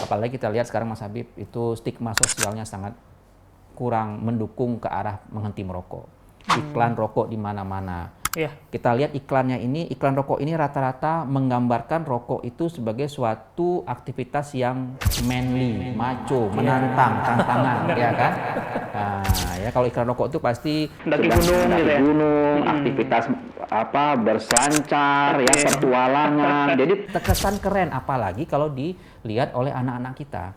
Apalagi kita lihat sekarang Mas Habib itu stigma sosialnya sangat kurang mendukung ke arah menghenti merokok. Iklan rokok di mana-mana. Iya. Kita lihat iklan rokok ini rata-rata menggambarkan rokok itu sebagai suatu aktivitas yang manly, macho, menantang, tantangan, ya kan? Nah, ya kalau iklan rokok itu pasti Mendaki gunung gitu ya? aktivitas berselancar, ya petualangan. Jadi terkesan keren, apalagi kalau dilihat oleh anak-anak kita.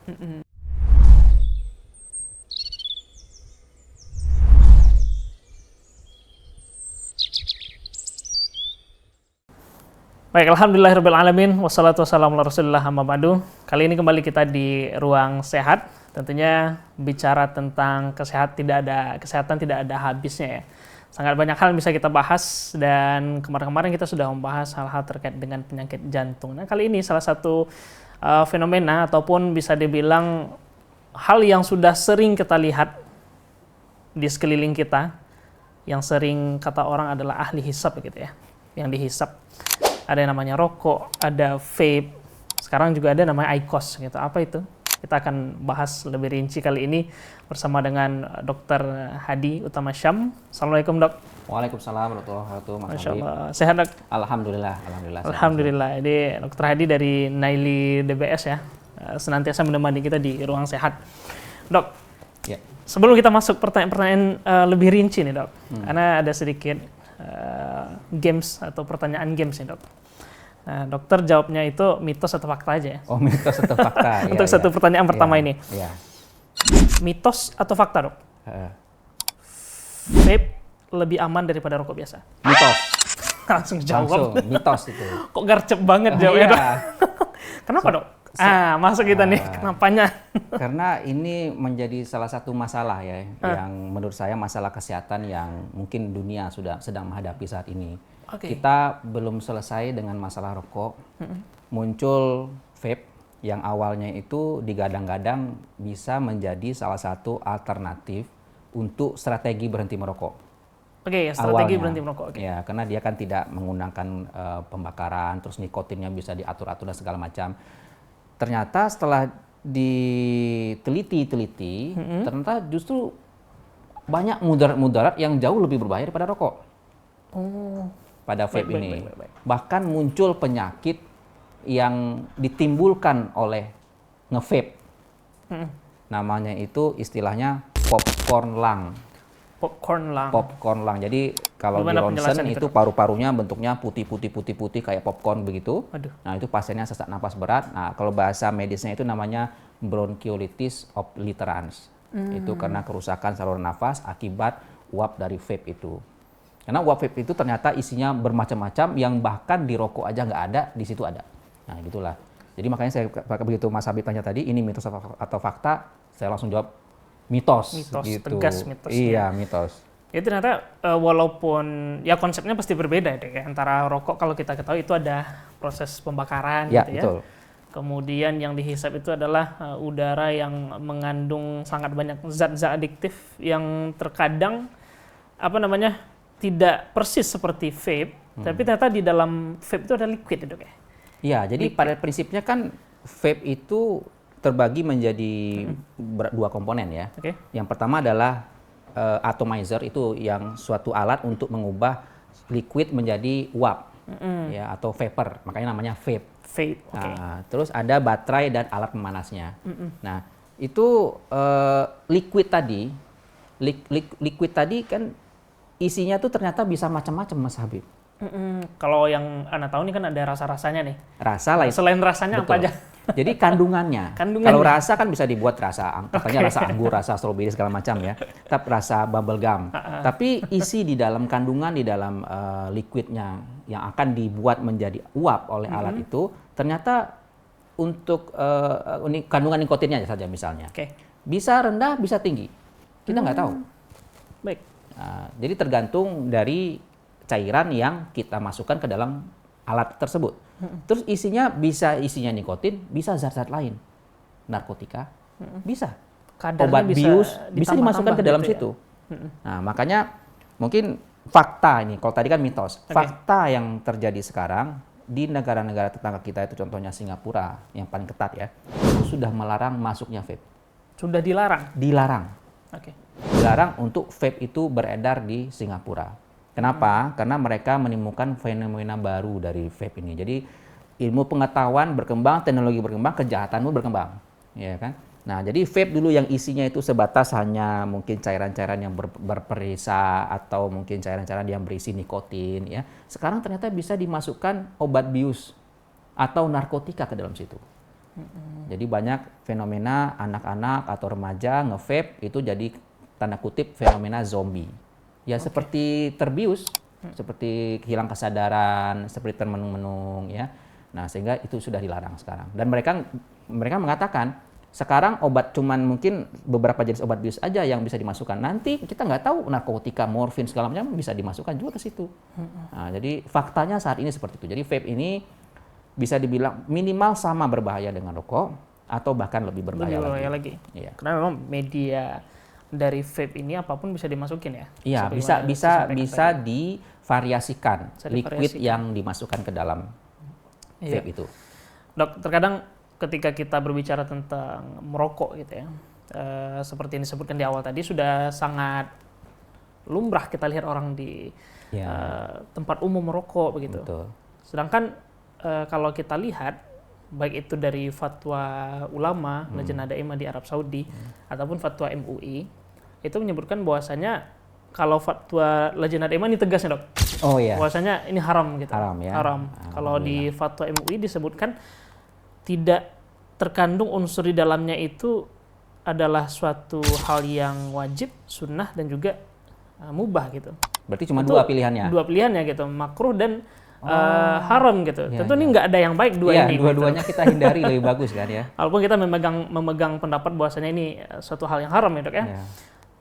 Baik, alhamdulillahirrabbilalamin, wassalatu wassalamu ala rasulillah amma ba'du. Kali ini kembali kita di Ruang Sehat. Tentunya bicara tentang kesehatan tidak ada habisnya ya. Sangat banyak hal yang bisa kita bahas, dan kemarin-kemarin kita sudah membahas hal-hal terkait dengan penyakit jantung. Nah, kali ini salah satu fenomena ataupun bisa dibilang hal yang sudah sering kita lihat di sekeliling kita, yang sering kata orang adalah ahli hisap gitu ya, yang dihisap. Ada yang namanya rokok, ada vape, sekarang juga ada namanya IQOS gitu. Apa itu? Kita akan bahas lebih rinci kali ini bersama dengan Dr. Hadi Utama Syam. Assalamualaikum, Dok. Waalaikumsalam warahmatullahi wabarakatuh, Mas Masya Habib. Allah. Sehat, Dok? Alhamdulillah. Alhamdulillah. Ini Dr. Hadi dari Naili DBS ya, senantiasa menemani kita di Ruang Sehat. Dok, Ya. sebelum kita masuk pertanyaan-pertanyaan lebih rinci nih, Dok, karena ada sedikit games atau pertanyaan games nih, Dok. Nah, dokter jawabnya itu mitos atau fakta aja ya. Oh, mitos atau fakta. Untuk satu pertanyaan pertama ini. Iya. Mitos atau fakta, Dok? Vape lebih aman daripada rokok biasa? Mitos. Langsung jawab. Langsung, mitos itu. Kok gercep banget jawabnya, Dok? Iya. Kenapa, Dok? Masuk kita nih, kenapanya? Karena ini menjadi salah satu masalah ya, yang menurut saya masalah kesehatan yang mungkin dunia sedang menghadapi saat ini. Oke. Kita belum selesai dengan masalah rokok, muncul vape yang awalnya itu digadang-gadang bisa menjadi salah satu alternatif untuk strategi berhenti merokok. Oke, strategi Awalnya. berhenti merokok. Oke. Ya, karena dia kan tidak menggunakan pembakaran, terus nikotinnya bisa diatur-atur dan segala macam. Ternyata setelah diteliti, ternyata justru banyak mudarat-mudarat yang jauh lebih berbahaya daripada rokok. Oh. Pada vape ini. Baik. Bahkan muncul penyakit yang ditimbulkan oleh nge-vape. Namanya itu istilahnya popcorn lung. Popcorn lung. Popcorn lung. Jadi kalau di Gimana ronsen penjelasan itu paru-parunya bentuknya putih kayak popcorn begitu. Aduh. Nah, itu pasiennya sesak napas berat. Nah, kalau bahasa medisnya itu namanya bronchiolitis obliterans. Itu karena kerusakan saluran nafas akibat uap dari vape itu. Karena uap vape itu ternyata isinya bermacam-macam yang bahkan di rokok aja nggak ada, di situ ada. Nah, gitulah. Jadi makanya saya begitu Mas Habib tanya tadi, ini mitos atau fakta, saya langsung jawab mitos. Mitos, gitu. tegas mitos. Iya, mitos. Ya ternyata walaupun ya konsepnya pasti berbeda ya, antara rokok kalau kita ketahui itu ada proses pembakaran Ya, gitu ya. betul. Kemudian yang dihisap itu adalah udara yang mengandung sangat banyak zat-zat adiktif yang terkadang tidak persis seperti vape, tapi ternyata di dalam vape itu ada liquid ya, Dok ya. Iya, jadi pada prinsipnya kan vape itu terbagi menjadi dua komponen ya. Oke. Yang pertama adalah atomizer, itu yang suatu alat untuk mengubah liquid menjadi uap ya, atau vapor, makanya namanya vape. Vape, oke. Nah, terus ada baterai dan alat pemanasnya. Nah, itu liquid tadi kan isinya tuh ternyata bisa macam-macam, Mas Habib. Kalau yang Anda tahu nih kan ada rasa-rasanya nih. Rasa lah. Selain rasanya apa Betul. aja? Jadi kandungannya. Kandungannya. Kalau rasa kan bisa dibuat katanya rasa anggur, rasa stroberi segala macam ya. Tapi rasa bubble gum. Tapi isi di dalam kandungan di dalam liquidnya yang akan dibuat menjadi uap oleh alat itu ternyata untuk kandungan nikotinnya saja misalnya. Oke. Bisa rendah, bisa tinggi. Kita nggak tahu. Baik. Nah, jadi tergantung dari cairan yang kita masukkan ke dalam alat tersebut. Terus isinya nikotin, bisa zat-zat lain. Narkotika, bisa. Kadarnya Obat bius, bisa dimasukkan ke dalam gitu ya? situ. Nah, makanya mungkin fakta ini, kalau tadi kan mitos. Fakta yang terjadi sekarang, di negara-negara tetangga kita itu contohnya Singapura yang paling ketat ya, itu sudah melarang masuknya vape. Sudah dilarang? Dilarang. Oke. Dilarang untuk vape itu beredar di Singapura. Kenapa? Karena mereka menemukan fenomena baru dari vape ini. Jadi ilmu pengetahuan berkembang, teknologi berkembang, kejahatan pun berkembang, ya kan? Nah, jadi vape dulu yang isinya itu sebatas hanya mungkin cairan-cairan yang berperisa atau mungkin cairan-cairan yang berisi nikotin, ya. Sekarang ternyata bisa dimasukkan obat bius atau narkotika ke dalam situ. Jadi banyak fenomena anak-anak atau remaja nge-vape itu jadi tanda kutip fenomena zombie. Ya seperti terbius, seperti hilang kesadaran, seperti termenung-menung, ya. Nah, sehingga itu sudah dilarang sekarang. Dan mereka mengatakan sekarang obat cuman mungkin beberapa jenis obat bius aja yang bisa dimasukkan. Nanti kita nggak tahu narkotika, morfin segala macam bisa dimasukkan juga ke situ. Nah, jadi faktanya saat ini seperti itu. Jadi vape ini bisa dibilang minimal sama berbahaya dengan rokok atau bahkan lebih berbahaya lagi. Iya. Karena memang media dari vape ini apapun bisa dimasukin ya. Iya, bisa divariasikan liquid yang dimasukkan ke dalam vape itu. Dok, terkadang ketika kita berbicara tentang merokok gitu ya, seperti yang disebutkan di awal tadi sudah sangat lumrah kita lihat orang di tempat umum merokok begitu. Betul. Sedangkan kalau kita lihat baik itu dari fatwa ulama Lajnah Daimah di Arab Saudi ataupun fatwa MUI itu menyebutkan bahwasanya kalau fatwa Lajnah Daimah ini tegasnya dok, bahwasanya ini haram gitu. Haram ya. Haram. Kalau di fatwa MUI disebutkan tidak terkandung unsur di dalamnya itu adalah suatu hal yang wajib, sunnah dan juga mubah gitu. Berarti cuma itu dua pilihannya. Dua pilihannya gitu, makruh dan haram gitu. Tentu ini nggak ada yang baik ini. Dua-duanya kita hindari lebih bagus kan ya. Walaupun kita memegang pendapat bahwasanya ini suatu hal yang haram ya dok ya.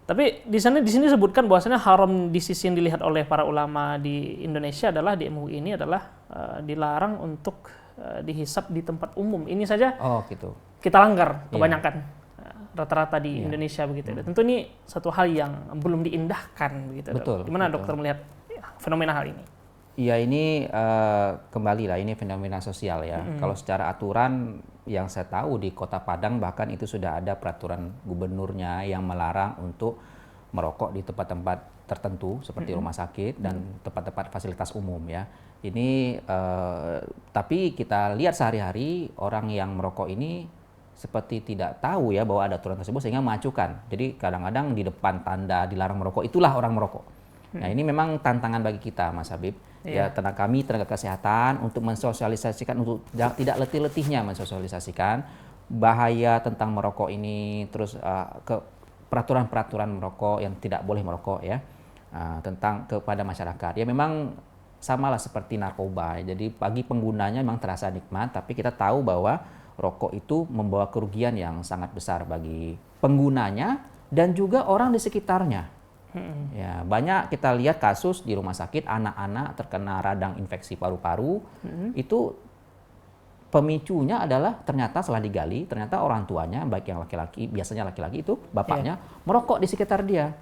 Tapi di sini disebutkan bahwasanya haram di sisi yang dilihat oleh para ulama di Indonesia adalah di MUI ini adalah dilarang untuk dihisap di tempat umum. Ini saja gitu. Kita langgar kebanyakan rata-rata di Indonesia begitu. Tentu ini satu hal yang belum diindahkan begitu. Betul. Gimana dokter melihat fenomena hal ini? Iya, ini kembali lah, ini fenomena sosial ya. Kalau secara aturan yang saya tahu di Kota Padang bahkan itu sudah ada peraturan gubernurnya yang melarang untuk merokok di tempat-tempat tertentu seperti rumah sakit dan tempat-tempat fasilitas umum ya. Ini tapi kita lihat sehari-hari orang yang merokok ini seperti tidak tahu ya bahwa ada aturan tersebut sehingga mengacukan. Jadi kadang-kadang di depan tanda dilarang merokok itulah orang merokok. Nah, ini memang tantangan bagi kita Mas Habib. Ya, tenaga kesehatan untuk mensosialisasikan, untuk tidak letih-letihnya mensosialisasikan bahaya tentang merokok ini, terus ke peraturan-peraturan merokok yang tidak boleh merokok ya, tentang kepada masyarakat. Ya memang samalah seperti narkoba. Jadi bagi penggunanya memang terasa nikmat, tapi kita tahu bahwa rokok itu membawa kerugian yang sangat besar bagi penggunanya dan juga orang di sekitarnya. Ya, banyak kita lihat kasus di rumah sakit anak-anak terkena radang infeksi paru-paru. Itu pemicunya adalah ternyata setelah digali, ternyata orang tuanya baik yang laki-laki, biasanya laki-laki itu bapaknya merokok di sekitar dia.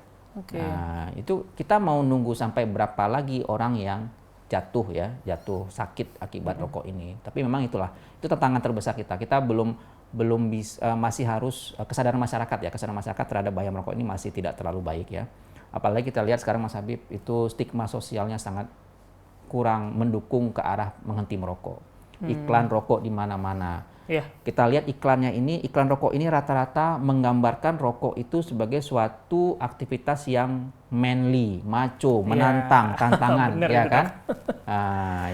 Nah, itu kita mau nunggu sampai berapa lagi orang yang jatuh sakit akibat rokok ini. Tapi memang itulah, itu tantangan terbesar kita. Kita belum bisa, masih harus kesadaran masyarakat terhadap bahaya merokok ini masih tidak terlalu baik ya. Apalagi kita lihat sekarang Mas Habib, itu stigma sosialnya sangat kurang mendukung ke arah menghenti merokok. Iklan rokok di mana-mana. Kita lihat iklannya ini, iklan rokok ini rata-rata menggambarkan rokok itu sebagai suatu aktivitas yang manly, macho, menantang, tantangan, ya kan?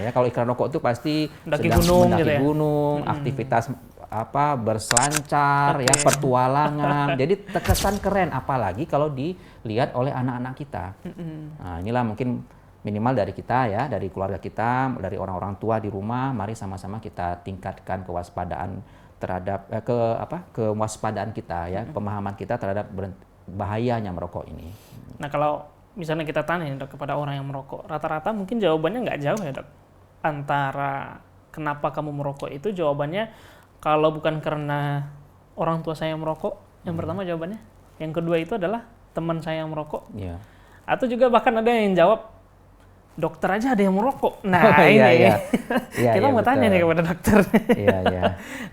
Ya kalau iklan rokok itu pasti mendaki gunung, aktivitas berselancar, ya pertualangan. Jadi terkesan keren, apalagi kalau dilihat oleh anak-anak kita. Nah, inilah mungkin minimal dari kita ya, dari keluarga kita, dari orang-orang tua di rumah, mari sama-sama kita tingkatkan kewaspadaan terhadap kewaspadaan kita ya, pemahaman kita terhadap bahayanya merokok ini. Nah, kalau misalnya kita tanya dok kepada orang yang merokok, rata-rata mungkin jawabannya nggak jauh ya dok. Antara kenapa kamu merokok itu jawabannya kalau bukan karena orang tua saya yang merokok, yang pertama jawabannya. Yang kedua itu adalah teman saya yang merokok. Atau juga bahkan ada yang jawab, dokter aja ada yang merokok. Nah, Oh, ini iya, iya. Iya, kita iya, mau tanya nih betul. kepada dokter. Iya, iya.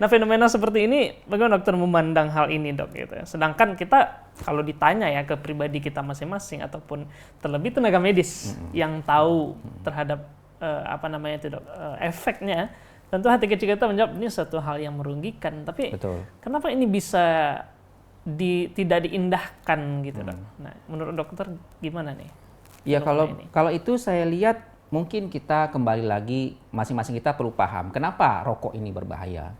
Nah, fenomena seperti ini, bagaimana dokter memandang hal ini, Dok? Gitu. Sedangkan kita kalau ditanya ya ke pribadi kita masing-masing ataupun terlebih tenaga medis yang tahu terhadap apa namanya itu, Dok, efeknya, tentu hati kecil kita menjawab ini satu hal yang merugikan. Tapi Betul. kenapa ini bisa tidak diindahkan gitu, Dok? Nah, menurut dokter gimana nih? Ya fenomena ini? kalau itu saya lihat mungkin kita kembali lagi masing-masing kita perlu paham kenapa rokok ini berbahaya.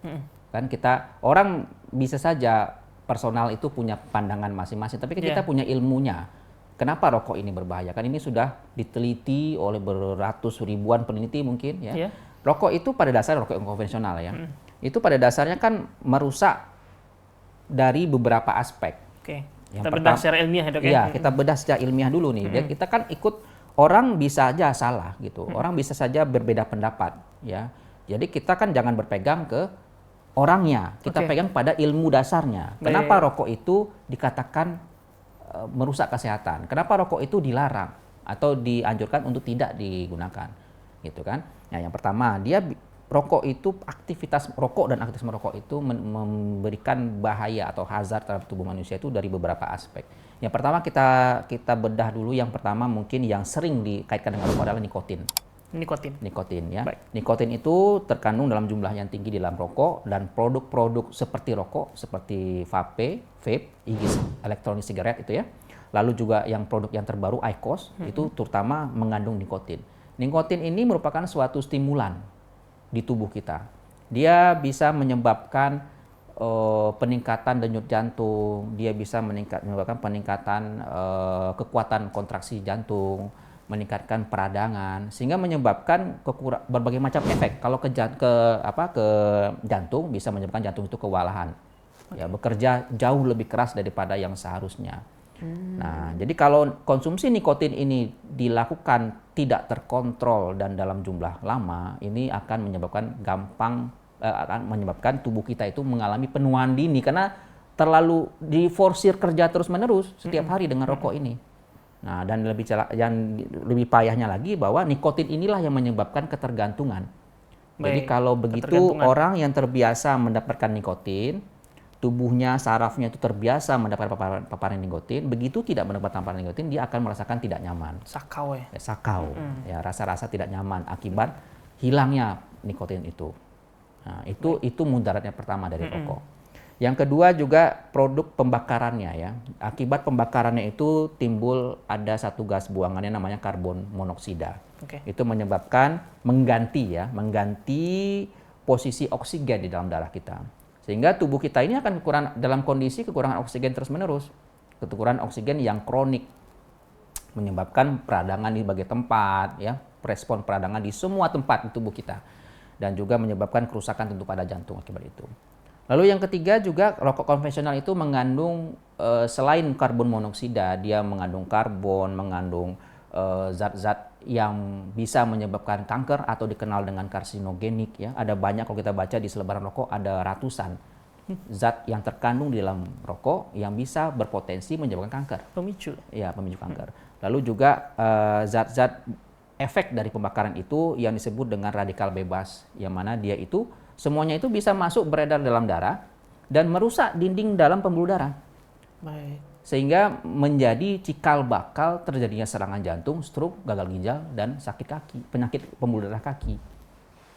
Kan kita orang bisa saja personal itu punya pandangan masing-masing, tapi kan kita punya ilmunya. Kenapa rokok ini berbahaya? Kan ini sudah diteliti oleh beratus ribuan peneliti mungkin ya. Iya. Rokok itu pada dasarnya rokok yang konvensional ya. Itu pada dasarnya kan merusak dari beberapa aspek. Oke. Yang Kita bedah secara ilmiah ya, Dok, ya? Iya, kita bedah secara ilmiah dulu nih. Kita kan ikut orang bisa aja salah gitu. Orang bisa saja berbeda pendapat ya. Jadi kita kan jangan berpegang ke orangnya. Kita pegang pada ilmu dasarnya. Kenapa rokok itu dikatakan merusak kesehatan? Kenapa rokok itu dilarang atau dianjurkan untuk tidak digunakan? Gitu kan. Nah, yang pertama, rokok itu aktivitas rokok dan aktivitas merokok itu memberikan bahaya atau hazard terhadap tubuh manusia itu dari beberapa aspek. Yang pertama kita bedah dulu, yang pertama mungkin yang sering dikaitkan dengan rokok adalah nikotin. Nikotin ya. Baik. Nikotin itu terkandung dalam jumlah yang tinggi di dalam rokok, dan produk-produk seperti rokok seperti vape, elektronik sigaret itu ya. Lalu juga yang produk yang terbaru IQOS itu terutama mengandung nikotin. Nikotin ini merupakan suatu stimulan di tubuh kita. Dia bisa menyebabkan peningkatan denyut jantung, dia bisa menyebabkan peningkatan kekuatan kontraksi jantung, meningkatkan peradangan, sehingga menyebabkan berbagai macam efek. Kalau ke jantung bisa menyebabkan jantung itu kewalahan, ya bekerja jauh lebih keras daripada yang seharusnya. Nah, jadi kalau konsumsi nikotin ini dilakukan tidak terkontrol dan dalam jumlah lama, ini akan menyebabkan tubuh kita itu mengalami penuaan dini karena terlalu diforsir kerja terus-menerus setiap hari dengan rokok ini. Nah, dan lebih payahnya lagi bahwa nikotin inilah yang menyebabkan ketergantungan. Jadi kalau begitu orang yang terbiasa mendapatkan nikotin, tubuhnya, sarafnya itu terbiasa mendapatkan paparan nikotin, begitu tidak mendapatkan paparan nikotin, dia akan merasakan tidak nyaman. Sakau ya? Sakau, ya rasa-rasa tidak nyaman akibat hilangnya nikotin itu. Nah, itu mudaratnya pertama dari rokok. Yang kedua juga produk pembakarannya ya. Akibat pembakarannya itu timbul ada satu gas buangannya namanya karbon monoksida. Itu menyebabkan mengganti posisi oksigen di dalam darah kita. Sehingga tubuh kita ini akan dalam kondisi kekurangan oksigen terus-menerus. Kekurangan oksigen yang kronik. Menyebabkan peradangan di berbagai tempat, ya, respon peradangan di semua tempat di tubuh kita. Dan juga menyebabkan kerusakan tentu pada jantung akibat itu. Lalu yang ketiga juga rokok konvensional itu mengandung selain karbon monoksida, dia mengandung karbon, mengandung zat-zat yang bisa menyebabkan kanker atau dikenal dengan karsinogenik ya. Ada banyak, kalau kita baca di selebaran rokok ada ratusan zat yang terkandung di dalam rokok yang bisa berpotensi menyebabkan kanker. Pemicu. Ya, pemicu kanker. Lalu juga zat-zat efek dari pembakaran itu yang disebut dengan radikal bebas, yang mana dia itu semuanya itu bisa masuk beredar dalam darah dan merusak dinding dalam pembuluh darah. Baik. Sehingga menjadi cikal bakal terjadinya serangan jantung, stroke, gagal ginjal, dan sakit kaki, penyakit pembuluh darah kaki.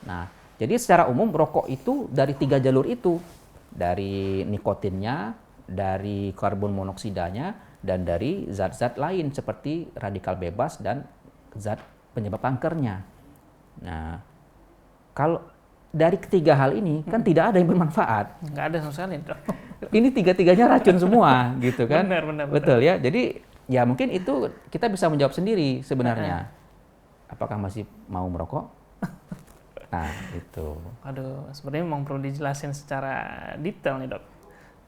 Nah, jadi secara umum rokok itu dari 3 jalur itu, dari nikotinnya, dari karbon monoksidanya, dan dari zat-zat lain seperti radikal bebas dan zat penyebab kankernya. Nah, kalau dari ketiga hal ini kan tidak ada yang bermanfaat. Nggak ada sama sekali. Ini tiga-tiganya racun semua, gitu kan? Benar. Betul ya. Jadi ya mungkin itu kita bisa menjawab sendiri sebenarnya. Apakah masih mau merokok? Nah, itu. Aduh, sebenarnya memang perlu dijelasin secara detail nih, Dok.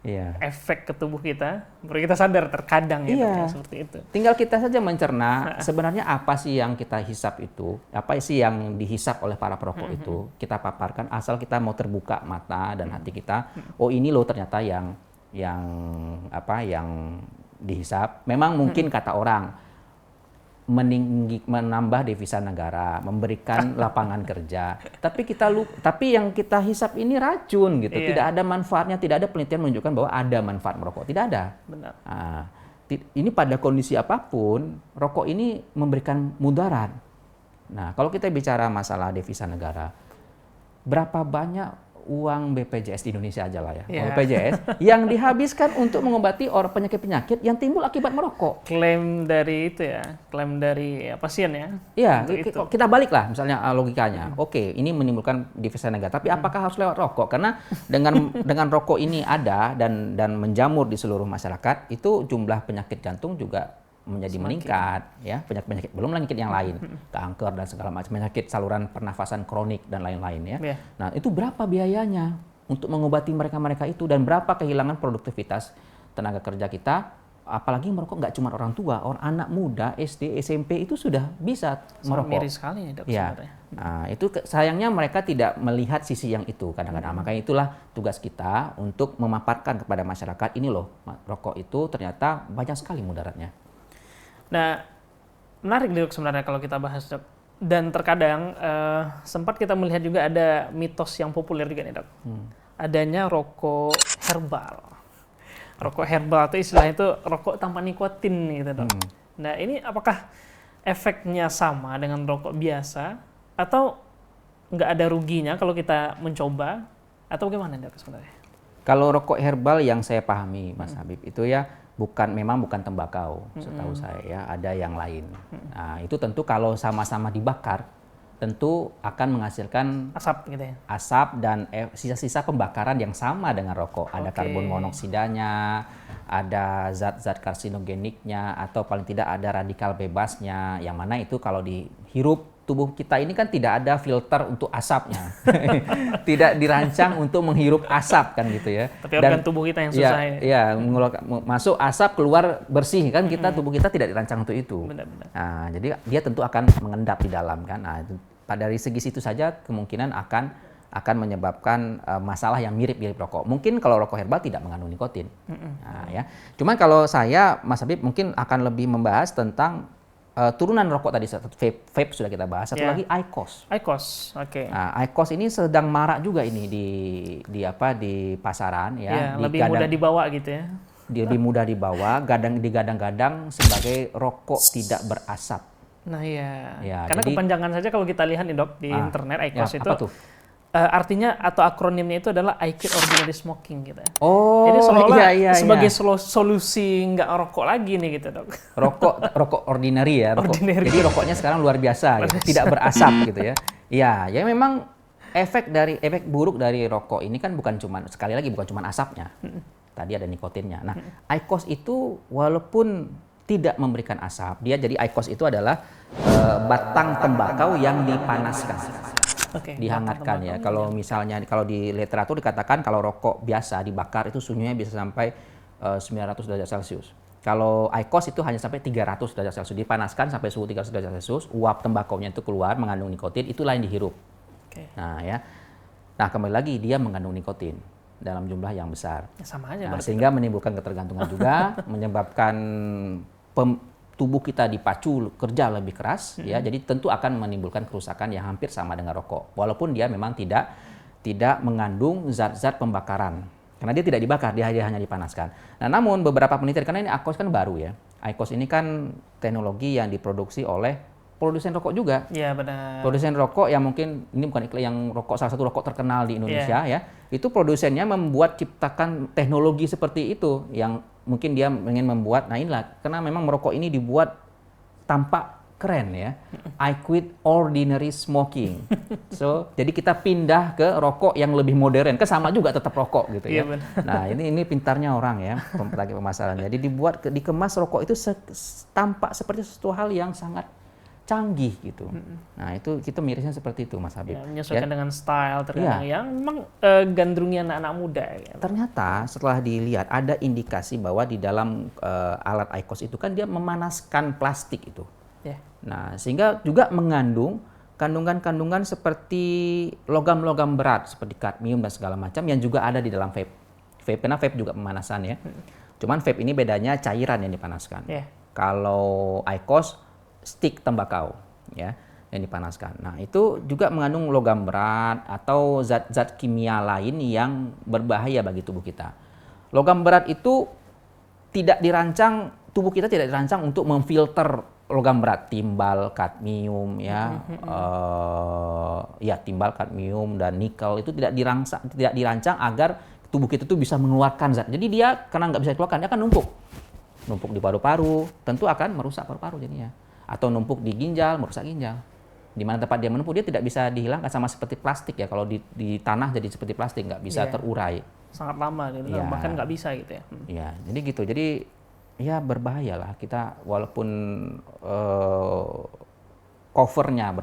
Iya. Efek ke tubuh kita, baru kita sadar terkadang ya, Dok, ya, seperti itu. Tinggal kita saja mencerna sebenarnya apa sih yang kita hisap itu, apa sih yang dihisap oleh para perokok itu, kita paparkan asal kita mau terbuka mata dan hati kita. Oh, ini loh ternyata yang dihisap. Memang mungkin kata orang, menambah devisa negara, memberikan lapangan kerja. Tapi yang kita hisap ini racun gitu. Iya. Tidak ada manfaatnya, tidak ada penelitian menunjukkan bahwa ada manfaat merokok. Tidak ada. Benar. Nah, ini pada kondisi apapun, rokok ini memberikan mudarat. Nah, kalau kita bicara masalah devisa negara, berapa banyak uang BPJS di Indonesia aja lah ya, Yeah. BPJS yang dihabiskan untuk mengobati penyakit-penyakit yang timbul akibat merokok. Klaim dari itu ya, klaim dari pasien ya. Iya, Untuk itu. kita balik lah misalnya logikanya. Oke, ini menimbulkan devisa negara, tapi apakah harus lewat rokok? Karena dengan rokok ini ada dan menjamur di seluruh masyarakat, itu jumlah penyakit jantung juga menjadi meningkat, ya, penyakit belum lagi yang lain, kanker dan segala macam penyakit saluran pernafasan kronik dan lain-lain ya. Yeah. Nah, itu berapa biayanya untuk mengobati mereka itu dan berapa kehilangan produktivitas tenaga kerja kita? Apalagi merokok nggak cuma orang tua, orang anak muda SD, SMP itu sudah bisa merokok. Miris sekali ya, Dok, Ya. sebenarnya. Nah, itu sayangnya mereka tidak melihat sisi yang itu kadang-kadang. Makanya itulah tugas kita untuk memaparkan kepada masyarakat, ini loh, rokok itu ternyata banyak sekali mudaratnya. Nah, menarik Dok sebenarnya kalau kita bahas, Dok. Dan terkadang sempat kita melihat juga ada mitos yang populer juga nih, Dok. Adanya rokok herbal. Rokok herbal itu istilahnya itu rokok tanpa nikotin gitu, Dok. Nah, ini apakah efeknya sama dengan rokok biasa atau nggak ada ruginya kalau kita mencoba atau bagaimana, Dok sebenarnya? Kalau rokok herbal yang saya pahami, Mas Habib, itu ya memang bukan tembakau, setahu saya ya, ada yang lain. Nah, itu tentu kalau sama-sama dibakar, tentu akan menghasilkan Asap gitu ya? asap dan sisa-sisa pembakaran yang sama dengan rokok. Ada karbon monoksidanya, ada zat-zat karsinogeniknya, atau paling tidak ada radikal bebasnya, yang mana itu kalau dihirup, tubuh kita ini kan tidak ada filter untuk asapnya. Tidak dirancang untuk menghirup asap kan gitu ya. Tapi organ tubuh kita yang susah ya. Iya, masuk asap keluar bersih kan, tubuh kita tidak dirancang untuk itu. Benar-benar. Nah, jadi dia tentu akan mengendap di dalam kan. Nah, dari segi situ saja kemungkinan akan menyebabkan masalah yang mirip-mirip rokok. Mungkin kalau rokok herbal tidak mengandung nikotin. Nah, ya. Cuman kalau saya, Mas Habib, mungkin akan lebih membahas tentang turunan rokok tadi, vape sudah kita bahas. Satu lagi IQOS. IQOS, oke. Nah, IQOS ini sedang marak juga ini di pasaran ya. Lebih mudah dibawa gitu ya. Lebih mudah dibawa, digadang-gadang sebagai rokok tidak berasap. Nah iya. Ya, karena jadi, kepanjangan saja kalau kita lihat nih, Dok, di internet IQOS ya, itu apa tuh? artinya atau akronimnya itu adalah I quit ordinary smoking gitu ya. Oh, jadi seolah-olah sebagai iya. solusi nggak rokok lagi nih gitu, Dok. Rokok ordinary ya. Jadi rokoknya sekarang luar biasa, gitu. Tidak berasap gitu ya. Iya, ya memang efek buruk dari rokok ini kan bukan cuma asapnya. Tadi ada nikotinnya. Nah, IQOS itu walaupun tidak memberikan asap, jadi IQOS itu adalah batang tembakau yang dipanaskan. Dihangatkan ya. Kalau misalnya di literatur dikatakan kalau rokok biasa dibakar itu suhunya bisa sampai 900 derajat Celcius. Kalau IQOS itu hanya sampai 300 derajat Celcius. Dipanaskan sampai suhu 300 derajat Celcius, uap tembakaunya itu keluar mengandung nikotin, itulah yang dihirup. Nah, ya. Nah, kembali lagi dia mengandung nikotin dalam jumlah yang besar. Ya, sama aja. Nah, sehingga menimbulkan ketergantungan juga, menyebabkan tubuh kita dipacu kerja lebih keras, ya. Jadi tentu akan menimbulkan kerusakan yang hampir sama dengan rokok. Walaupun dia memang tidak mengandung zat-zat pembakaran. Karena dia tidak dibakar, dia hanya dipanaskan. Nah, namun beberapa penelitian, karena ini IQOS kan baru ya. IQOS ini kan teknologi yang diproduksi oleh produsen rokok juga. Iya, benar. Produsen rokok yang mungkin ini bukan iklan, yang salah satu rokok terkenal di Indonesia ya. Itu produsennya ciptakan teknologi seperti itu yang mungkin dia ingin membuat. Nah, inilah karena memang merokok ini dibuat tampak keren ya. I quit ordinary smoking. So, jadi kita pindah ke rokok yang lebih modern. Kan sama juga tetap rokok gitu ya. Nah, ini pintarnya orang ya, lagi permasalahan. Jadi dikemas rokok itu tampak seperti sesuatu hal yang sangat canggih gitu. Nah, itu kita mirisnya seperti itu, Mas Habib. Ya, menyesuaikan dengan style terkadang yang memang gandrungi anak-anak muda. Ya. Ternyata setelah dilihat ada indikasi bahwa di dalam alat IQOS itu kan dia memanaskan plastik itu. Nah, sehingga juga mengandung kandungan-kandungan seperti logam-logam berat seperti kadmium dan segala macam yang juga ada di dalam vape. Karena vape juga pemanasan ya. Cuman vape ini bedanya cairan yang dipanaskan. Kalau IQOS stik tembakau, ya, yang dipanaskan. Nah, itu juga mengandung logam berat atau zat-zat kimia lain yang berbahaya bagi tubuh kita. Logam berat itu tubuh kita tidak dirancang untuk memfilter logam berat, timbal, kadmium, ya, ya timbal, kadmium dan nikel itu tidak dirancang agar tubuh kita itu bisa mengeluarkan zat. Jadi dia karena nggak bisa dikeluarkan, dia akan numpuk di paru-paru, tentu akan merusak paru-paru jadinya. Atau numpuk di ginjal, merusak ginjal. Di mana tempat dia menumpuk, dia tidak bisa dihilangkan, sama seperti plastik ya. Kalau di tanah jadi seperti plastik, nggak bisa terurai. Sangat lama gitu, bahkan nggak bisa gitu ya. Ya, jadi gitu. Jadi ya berbahaya lah kita, walaupun covernya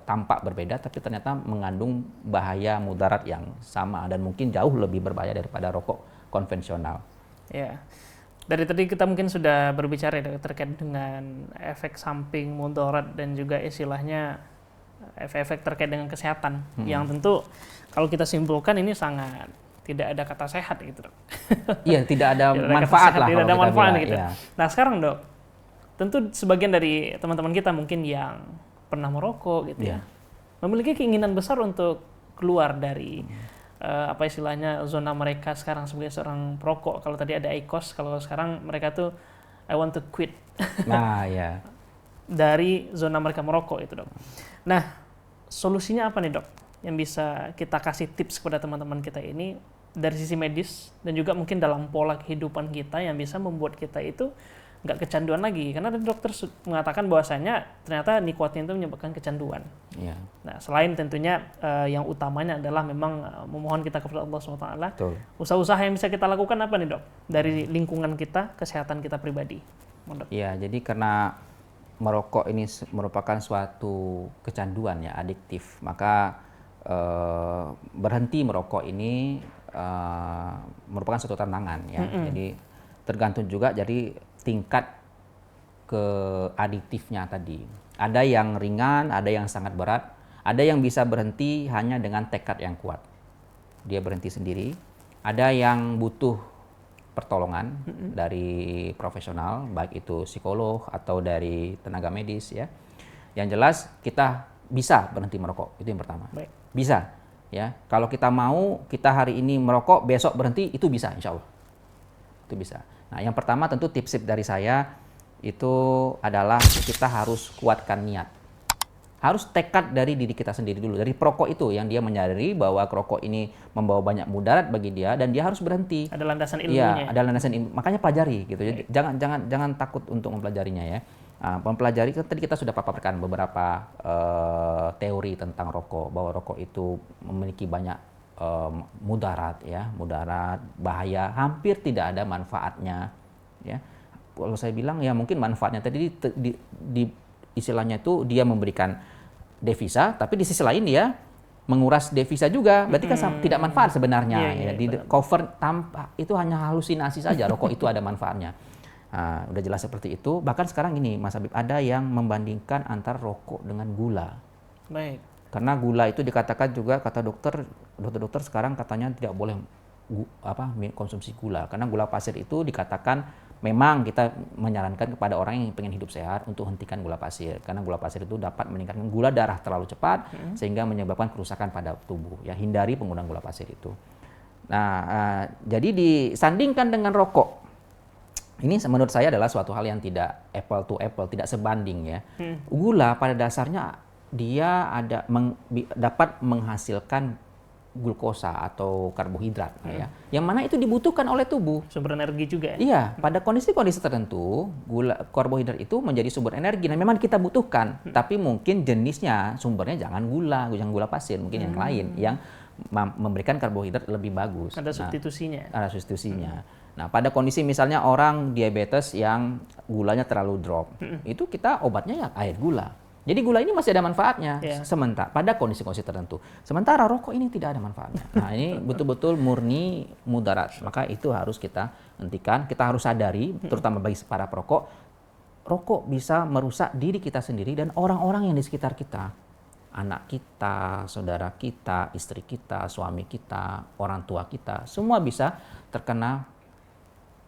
tampak berbeda, tapi ternyata mengandung bahaya mudarat yang sama dan mungkin jauh lebih berbahaya daripada rokok konvensional. Ya, dari tadi kita mungkin sudah berbicara terkait dengan efek samping mudarat dan juga istilahnya efek-efek terkait dengan kesehatan, yang tentu kalau kita simpulkan ini sangat tidak ada kata sehat gitu, Dok. Iya, tidak ada manfaat lah. Tidak ada manfaat gitu. Ya. Nah sekarang, Dok, tentu sebagian dari teman-teman kita mungkin yang pernah merokok gitu ya, memiliki keinginan besar untuk keluar dari apa istilahnya zona mereka sekarang sebagai seorang perokok. Kalau tadi ada IQOS, kalau sekarang mereka tuh I want to quit. Nah, ya. Dari zona mereka merokok itu, Dok. Nah, solusinya apa nih, Dok? Yang bisa kita kasih tips kepada teman-teman kita ini dari sisi medis dan juga mungkin dalam pola kehidupan kita yang bisa membuat kita itu nggak kecanduan lagi, karena dokter mengatakan bahwasanya ternyata nikotin itu menyebabkan kecanduan. Ya. Nah, selain tentunya yang utamanya adalah memang memohon kita kepada Allah SWT. Usaha-usaha yang bisa kita lakukan apa nih, Dok? Dari lingkungan kita, kesehatan kita pribadi. Iya, jadi karena merokok ini merupakan suatu kecanduan ya, adiktif, maka berhenti merokok ini merupakan suatu tantangan ya. Jadi tergantung juga jadi tingkat keadiktifnya tadi. Ada yang ringan, ada yang sangat berat, ada yang bisa berhenti hanya dengan tekad yang kuat. Dia berhenti sendiri. Ada yang butuh pertolongan dari profesional, baik itu psikolog atau dari tenaga medis ya. Yang jelas kita bisa berhenti merokok, itu yang pertama. Baik. Bisa ya. Kalau kita mau, kita hari ini merokok, besok berhenti, itu bisa insya Allah. Itu bisa. Nah, yang pertama tentu tips dari saya itu adalah kita harus kuatkan niat. Harus tekad dari diri kita sendiri dulu. Dari perokok itu yang dia menyadari bahwa rokok ini membawa banyak mudarat bagi dia dan dia harus berhenti. Ada landasan ilmunya. Iya, ada landasan ilmu. Makanya pelajari gitu ya. Jangan takut untuk mempelajarinya ya. Mempelajari, tadi kita sudah paparkan beberapa teori tentang rokok, bahwa rokok itu memiliki banyak mudarat ya, mudarat, bahaya, hampir tidak ada manfaatnya ya. Kalau saya bilang ya mungkin manfaatnya tadi di istilahnya itu dia memberikan devisa, tapi di sisi lain dia menguras devisa juga, berarti kan tidak manfaat sebenarnya ya. Di cover tanpa itu hanya halusinasi saja, rokok itu ada manfaatnya. Nah, udah jelas seperti itu. Bahkan sekarang ini Mas Habib, ada yang membandingkan antara rokok dengan gula. Baik. Karena gula itu dikatakan juga, kata dokter sekarang katanya tidak boleh konsumsi gula, karena gula pasir itu dikatakan memang kita menyarankan kepada orang yang ingin hidup sehat untuk hentikan gula pasir, karena gula pasir itu dapat meningkatkan gula darah terlalu cepat sehingga menyebabkan kerusakan pada tubuh. Ya, hindari penggunaan gula pasir itu. Nah, jadi disandingkan dengan rokok. Ini menurut saya adalah suatu hal yang tidak apple to apple, tidak sebanding ya. Gula pada dasarnya dia dapat menghasilkan glukosa atau karbohidrat ya. Yang mana itu dibutuhkan oleh tubuh. Sumber energi juga. Iya, pada kondisi-kondisi tertentu karbohidrat itu menjadi sumber energi. Nah, memang kita butuhkan, tapi mungkin jenisnya, sumbernya jangan gula pasir, mungkin yang lain yang memberikan karbohidrat lebih bagus. Ada substitusinya. Ada substitusinya. Nah, pada kondisi misalnya orang diabetes yang gulanya terlalu drop, itu kita obatnya ya air gula. Jadi gula ini masih ada manfaatnya, sementara pada kondisi-kondisi tertentu. Sementara rokok ini tidak ada manfaatnya. Nah, ini betul-betul murni mudarat. Maka itu harus kita hentikan. Kita harus sadari, terutama bagi para perokok, rokok bisa merusak diri kita sendiri dan orang-orang yang di sekitar kita. Anak kita, saudara kita, istri kita, suami kita, orang tua kita, semua bisa terkena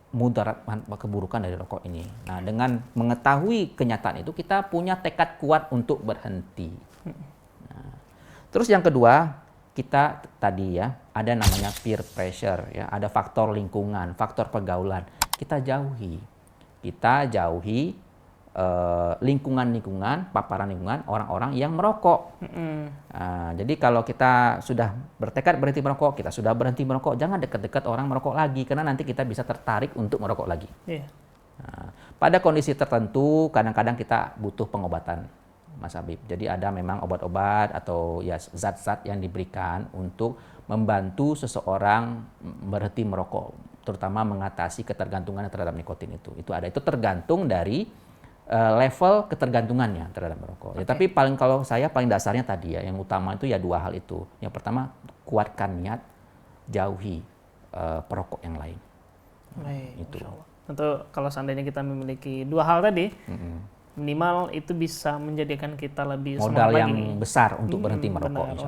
mudarat keburukan dari rokok ini. Nah, dengan mengetahui kenyataan itu kita punya tekad kuat untuk berhenti. Nah, terus yang kedua, kita tadi ya ada namanya peer pressure ya, ada faktor lingkungan, faktor pergaulan. Kita jauhi lingkungan, paparan lingkungan orang-orang yang merokok. Nah, jadi kalau kita sudah bertekad berhenti merokok, kita sudah berhenti merokok, jangan dekat-dekat orang merokok lagi, karena nanti kita bisa tertarik untuk merokok lagi. Nah, pada kondisi tertentu, kadang-kadang kita butuh pengobatan, Mas Habib. Jadi ada memang obat-obat atau ya zat-zat yang diberikan untuk membantu seseorang berhenti merokok, terutama mengatasi ketergantungan terhadap nikotin itu. Itu ada, itu tergantung dari level ketergantungannya terhadap merokok. Ya, tapi kalau saya paling dasarnya tadi ya, yang utama itu ya dua hal itu. Yang pertama, kuatkan niat, jauhi perokok yang lain. Itu. Tentu kalau seandainya kita memiliki dua hal tadi, minimal itu bisa menjadikan kita lebih modal semangat yang lagi besar untuk berhenti merokok.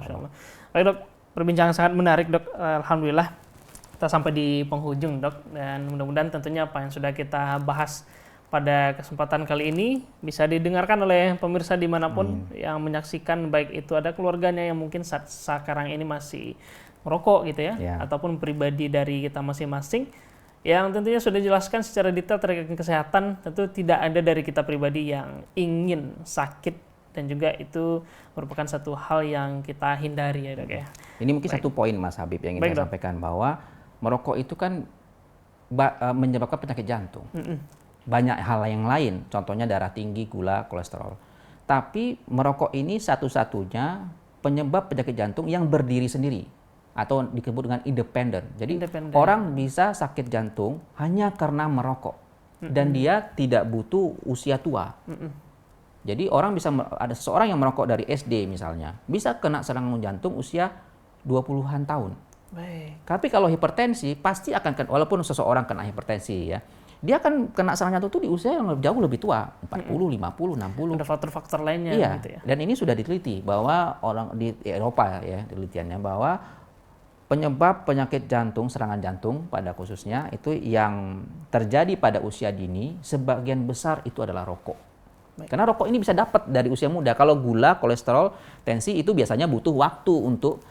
Baik Dok, perbincangan sangat menarik Dok. Alhamdulillah kita sampai di penghujung Dok, dan mudah-mudahan tentunya apa yang sudah kita bahas pada kesempatan kali ini bisa didengarkan oleh pemirsa dimanapun yang menyaksikan, baik itu ada keluarganya yang mungkin saat sekarang ini masih merokok gitu ya, ataupun pribadi dari kita masing-masing yang tentunya sudah dijelaskan secara detail terkait kesehatan. Tentu tidak ada dari kita pribadi yang ingin sakit, dan juga itu merupakan satu hal yang kita hindari ya Dok ya. Ini mungkin satu poin Mas Habib yang ingin saya sampaikan, bahwa merokok itu kan menyebabkan penyakit jantung. Banyak hal yang lain, contohnya darah tinggi, gula, kolesterol. Tapi merokok ini satu-satunya penyebab penyakit jantung yang berdiri sendiri atau disebut dengan independen. Jadi orang bisa sakit jantung hanya karena merokok, dan dia tidak butuh usia tua. Jadi orang bisa, ada seseorang yang merokok dari SD misalnya, bisa kena serangan jantung usia 20-an tahun. Tapi kalau hipertensi pasti akan, walaupun seseorang kena hipertensi ya, dia akan kena serangan jantung itu di usia yang jauh lebih tua, 40, 50, 60. Ada faktor-faktor lainnya gitu ya. Dan ini sudah diteliti bahwa orang di Eropa ya, penelitiannya bahwa penyebab penyakit jantung, serangan jantung pada khususnya itu yang terjadi pada usia dini, sebagian besar itu adalah rokok. Karena rokok ini bisa dapat dari usia muda. Kalau gula, kolesterol, tensi itu biasanya butuh waktu untuk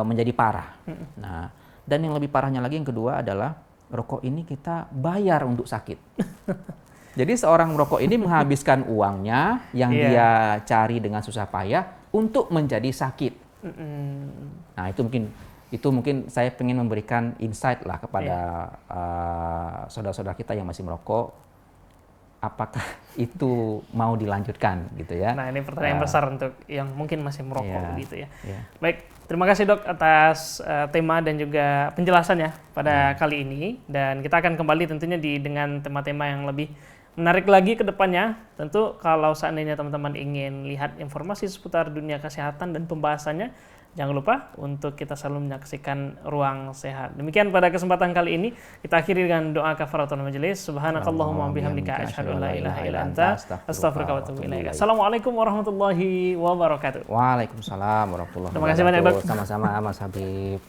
menjadi parah. Nah, dan yang lebih parahnya lagi yang kedua adalah rokok ini kita bayar untuk sakit. Jadi seorang merokok ini menghabiskan uangnya yang dia cari dengan susah payah untuk menjadi sakit. Nah, itu mungkin saya ingin memberikan insight lah kepada saudara-saudara kita yang masih merokok, apakah itu mau dilanjutkan gitu ya. Nah, ini pertanyaan besar untuk yang mungkin masih merokok gitu ya. Baik, terima kasih Dok atas tema dan juga penjelasannya pada kali ini, dan kita akan kembali tentunya dengan tema-tema yang lebih menarik lagi ke depannya. Tentu kalau seandainya teman-teman ingin lihat informasi seputar dunia kesehatan dan pembahasannya, jangan lupa untuk kita selalu menyaksikan Ruang Sehat. Demikian pada kesempatan kali ini, kita akhiri dengan doa kafaratul majelis. Subhanakallahumma bihamdika asyhadu an la ilaha illa anta astaghfiruka wa atubu ilaik. Assalamualaikum warahmatullahi wabarakatuh. Waalaikumsalam warahmatullahi wabarakatuh. Terima kasih banyak Dok. Sama-sama Mas Habib.